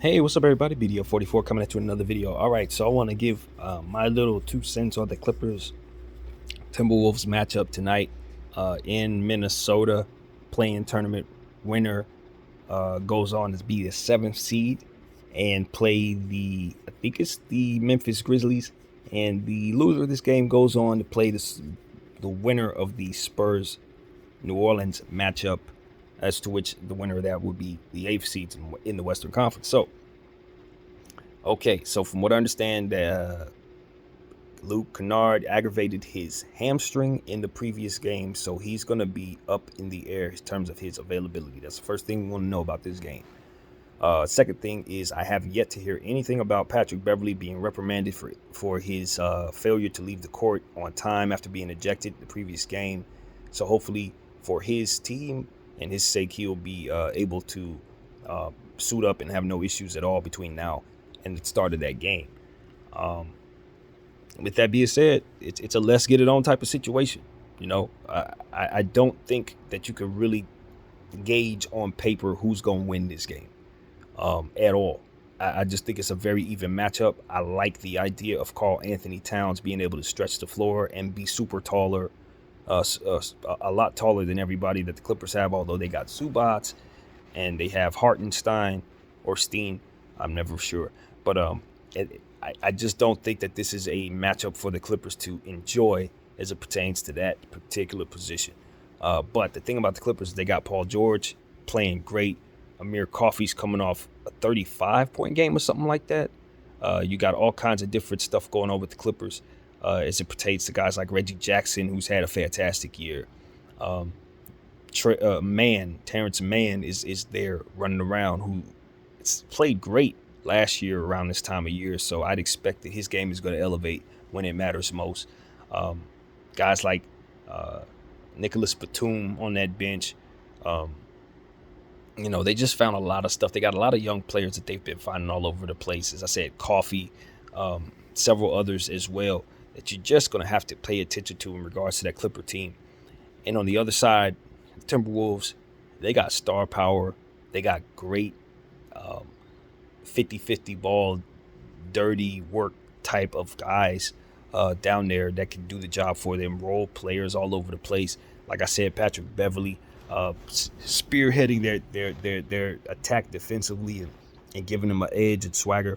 Hey, what's up, everybody? BDO44 coming at you with another video. All right, so I want to give my little 2 cents on the Clippers Timberwolves matchup tonight in Minnesota. Playing tournament winner goes on to be the 7th seed and play I think it's the Memphis Grizzlies. And the loser of this game goes on to play the winner of the Spurs New Orleans matchup, as to which the winner of that would be the 8th seeds in the Western Conference. So, okay, so from what I understand, Luke Kennard aggravated his hamstring in the previous game, so he's going to be up in the air in terms of his availability. That's the first thing we want to know about this game. Second thing is I have yet to hear anything about Patrick Beverley being reprimanded for his failure to leave the court on time after being ejected the previous game. So hopefully for his team and his sake, he'll be able to suit up and have no issues at all between now and the start of that game. With that being said, it's a let's get it on type of situation. You know, I don't think that you can really gauge on paper who's going to win this game at all. I just think it's a very even matchup. I like the idea of Karl-Anthony Towns being able to stretch the floor and be super taller, a lot taller than everybody that the Clippers have, although they got Zubats and they have Hartenstein or Steen. I'm never sure. But I just don't think that this is a matchup for the Clippers to enjoy as it pertains to that particular position. But the thing about the Clippers, they got Paul George playing great. Amir Coffey's coming off a 35-point game or something like that. You got all kinds of different stuff going on with the Clippers as it pertains to guys like Reggie Jackson, who's had a fantastic year. Terrence Mann is there running around, who played great last year around this time of year. So I'd expect that his game is going to elevate when it matters most. Guys like Nicholas Batum on that bench. They just found a lot of stuff. They got a lot of young players that they've been finding all over the place. As I said, Coffey, several others as well, that you're just going to have to pay attention to in regards to that Clipper team. And on the other side, Timberwolves, they got star power. They got great 50-50 ball, dirty work type of guys down there that can do the job for them. Role players all over the place. Like I said, Patrick Beverley spearheading their attack defensively and giving them an edge and swagger.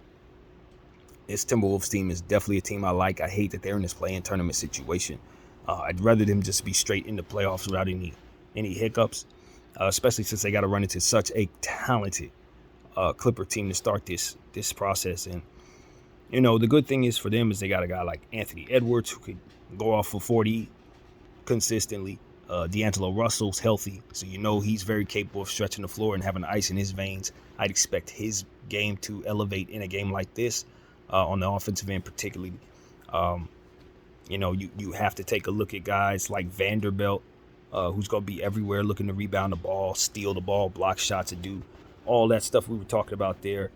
This Timberwolves team is definitely a team I like. I hate that they're in this play-in tournament situation. I'd rather them just be straight in the playoffs without any hiccups, especially since they got to run into such a talented Clipper team to start this process. And the good thing is for them is they got a guy like Anthony Edwards who could go off for 40 consistently. D'Angelo Russell's healthy, so he's very capable of stretching the floor and having ice in his veins. I'd expect his game to elevate in a game like this on the offensive end particularly. You have to take a look at guys like Vanderbilt, who's going to be everywhere looking to rebound the ball, steal the ball, block shots, and do all that stuff we were talking about there.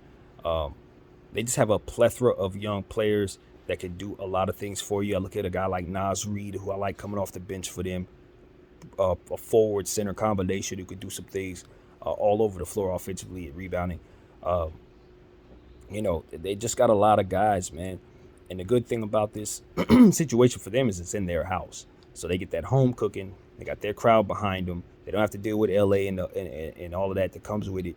They just have a plethora of young players that can do a lot of things for you. I look at a guy like Naz Reid, who I like coming off the bench for them. A forward center combination who could do some things all over the floor offensively and rebounding. They just got a lot of guys, man. And the good thing about this situation for them is it's in their house. So they get that home cooking. They got their crowd behind them. They don't have to deal with LA and all of that comes with it.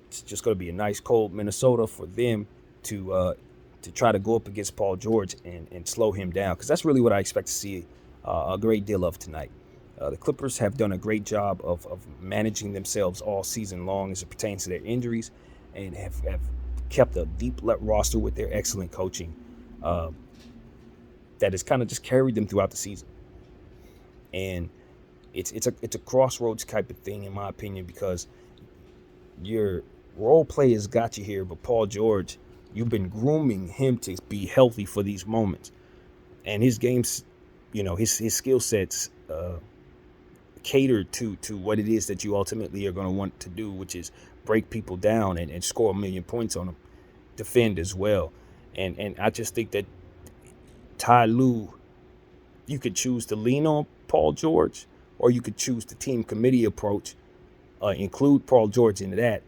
It's just going to be a nice cold Minnesota for them to try to go up against Paul George and slow him down, because that's really what I expect to see a great deal of tonight. The Clippers have done a great job of managing themselves all season long as it pertains to their injuries, and have kept a deep roster with their excellent coaching that has kind of just carried them throughout the season. And it's a crossroads type of thing, in my opinion, because your role players got you here, but Paul George, you've been grooming him to be healthy for these moments. And his games, his skill sets cater to what it is that you ultimately are going to want to do, which is break people down and score 1 million points on them, defend as well. And I just think that Ty Lue, you could choose to lean on Paul George, or you could choose the team committee approach, include Paul George into that.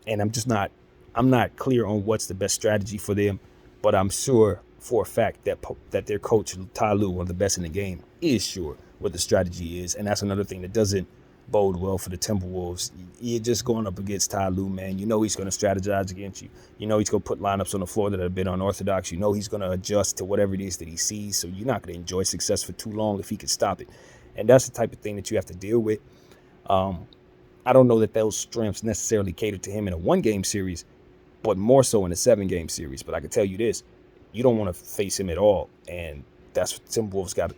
and I'm not clear on what's the best strategy for them, but I'm sure for a fact that their coach Ty Lue, one of the best in the game, is sure what the strategy is, and that's another thing that doesn't bode well for the Timberwolves. You're just going up against Ty Lue, man. You know he's going to strategize against you. You know he's going to put lineups on the floor that have been unorthodox. You know he's going to adjust to whatever it is that he sees. So you're not going to enjoy success for too long if he can stop it. And that's the type of thing that you have to deal with. I don't know that those strengths necessarily cater to him in a 1-game series, but more so in a 7-game series. But I can tell you this, you don't want to face him at all. And that's what the Timberwolves got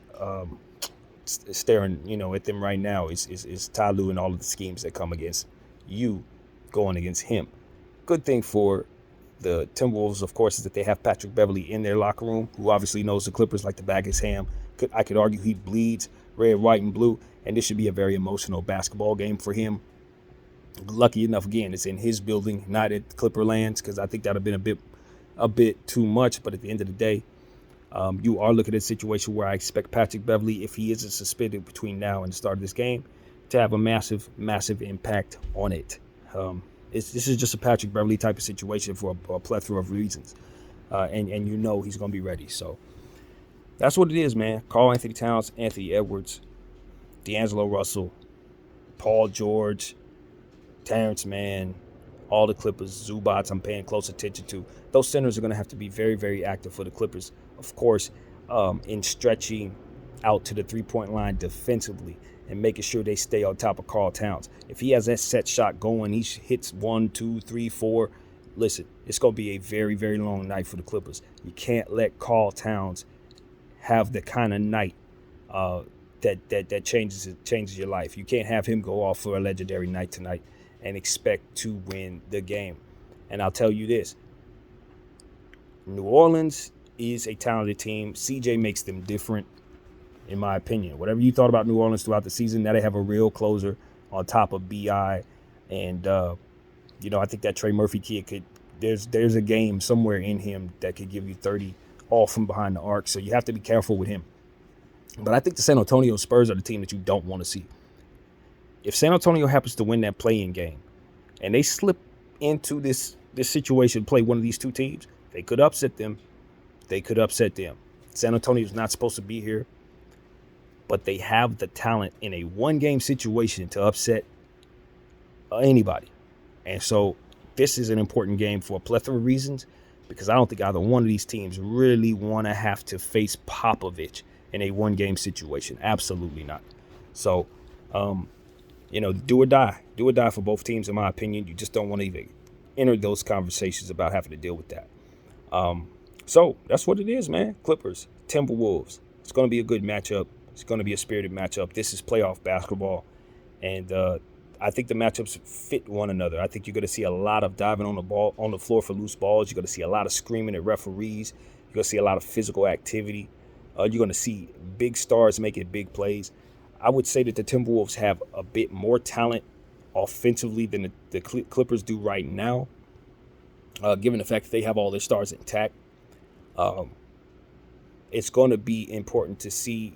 staring, at them right now is Ty Lue and all of the schemes that come against you going against him. Good thing for the Timberwolves, of course, is that they have Patrick Beverley in their locker room, who obviously knows the Clippers like the back of his hand. I could argue he bleeds red, white, and blue, and this should be a very emotional basketball game for him. Lucky enough, again, it's in his building, not at Clipperlands, because I think that would have been a bit too much. But at the end of the day, you are looking at a situation where I expect Patrick Beverley, if he isn't suspended between now and the start of this game, to have a massive, massive impact on it. This is just a Patrick Beverley type of situation for a plethora of reasons. And he's going to be ready. So that's what it is, man. Karl-Anthony Towns, Anthony Edwards, D'Angelo Russell, Paul George, Terrence Mann, all the Clippers, Zubats I'm paying close attention to. Those centers are going to have to be very, very active for the Clippers, of course, in stretching out to the three-point line defensively and making sure they stay on top of Karl Towns. If he has that set shot going, he hits 1, 2, 3, 4. Listen, it's going to be a very, very long night for the Clippers. You can't let Karl Towns have the kind of night that changes your life. You can't have him go off for a legendary night tonight and expect to win the game. And I'll tell you this, New Orleans is a talented team. CJ makes them different, in my opinion. Whatever you thought about New Orleans throughout the season, now they have a real closer on top of B.I. And, I think that Trey Murphy kid there's a game somewhere in him that could give you 30 all from behind the arc. So you have to be careful with him. But I think the San Antonio Spurs are the team that you don't want to see. If San Antonio happens to win that play-in game and they slip into this situation, play one of these two teams, they could upset them. San Antonio's not supposed to be here, but they have the talent in a 1-game situation to upset anybody. And so this is an important game for a plethora of reasons, because I don't think either one of these teams really want to have to face Popovich in a 1-game situation. Absolutely not. So, do or die for both teams, in my opinion. You just don't want to even enter those conversations about having to deal with that. So that's what it is, man. Clippers, Timberwolves. It's going to be a good matchup. It's going to be a spirited matchup. This is playoff basketball. And I think the matchups fit one another. I think you're going to see a lot of diving on the floor for loose balls. You're going to see a lot of screaming at referees. You're going to see a lot of physical activity. You're going to see big stars making big plays. I would say that the Timberwolves have a bit more talent offensively than the Clippers do right now, given the fact that they have all their stars intact. It's going to be important to see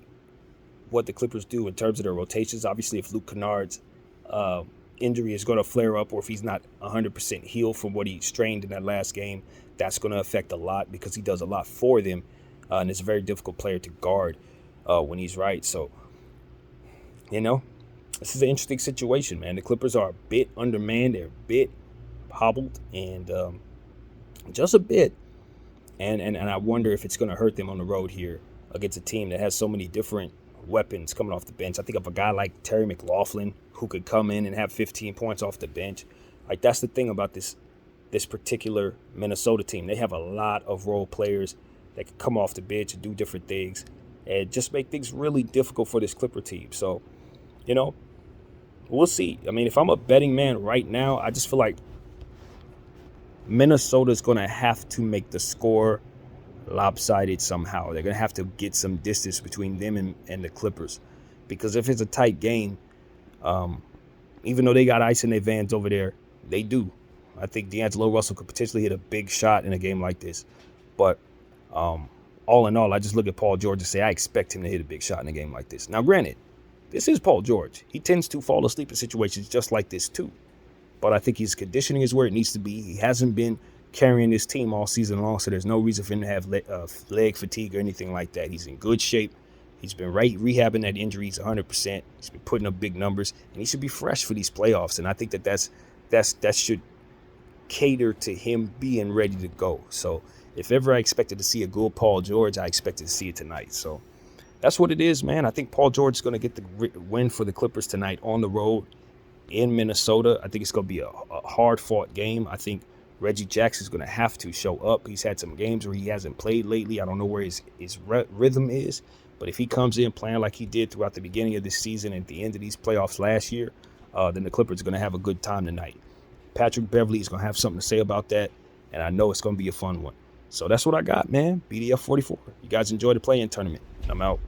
what the Clippers do in terms of their rotations. Obviously, if Luke Kennard's injury is going to flare up, or if he's not 100% healed from what he strained in that last game, that's going to affect a lot, because he does a lot for them, and it's a very difficult player to guard when he's right. So, this is an interesting situation, man. The Clippers are a bit undermanned. They're a bit hobbled, and just a bit. And I wonder if it's going to hurt them on the road here against a team that has so many different weapons coming off the bench. I think of a guy like Terry McLaughlin, who could come in and have 15 points off the bench. Like, that's the thing about this particular Minnesota team. They have a lot of role players that can come off the bench and do different things and just make things really difficult for this Clipper team. So, we'll see. I mean, if I'm a betting man right now, I just feel like Minnesota's going to have to make the score lopsided somehow. They're going to have to get some distance between them and the Clippers, because if it's a tight game, even though they got ice in their vans over there, they do. I think D'Angelo Russell could potentially hit a big shot in a game like this. But all in all, I just look at Paul George and say I expect him to hit a big shot in a game like this. Now, granted, this is Paul George. He tends to fall asleep in situations just like this too. but I think his conditioning is where it needs to be. He hasn't been carrying this team all season long, so there's no reason for him to have leg fatigue or anything like that. He's in good shape. He's been rehabbing that injury. He's 100%. He's been putting up big numbers, and he should be fresh for these playoffs. And I think that should cater to him being ready to go. So if ever I expected to see a good Paul George, I expected to see it tonight. So that's what it is, man. I think Paul George is going to get the win for the Clippers tonight on the road in Minnesota. I think it's going to be a hard-fought game. I think Reggie Jackson is going to have to show up. He's had some games where he hasn't played lately. I don't know where his rhythm is, but if he comes in playing like he did throughout the beginning of this season and at the end of these playoffs last year, then the Clippers are going to have a good time tonight. Patrick Beverley is going to have something to say about that, and I know it's going to be a fun one. So that's what I got, man. BDF 44. You guys enjoy the play-in tournament. I'm out.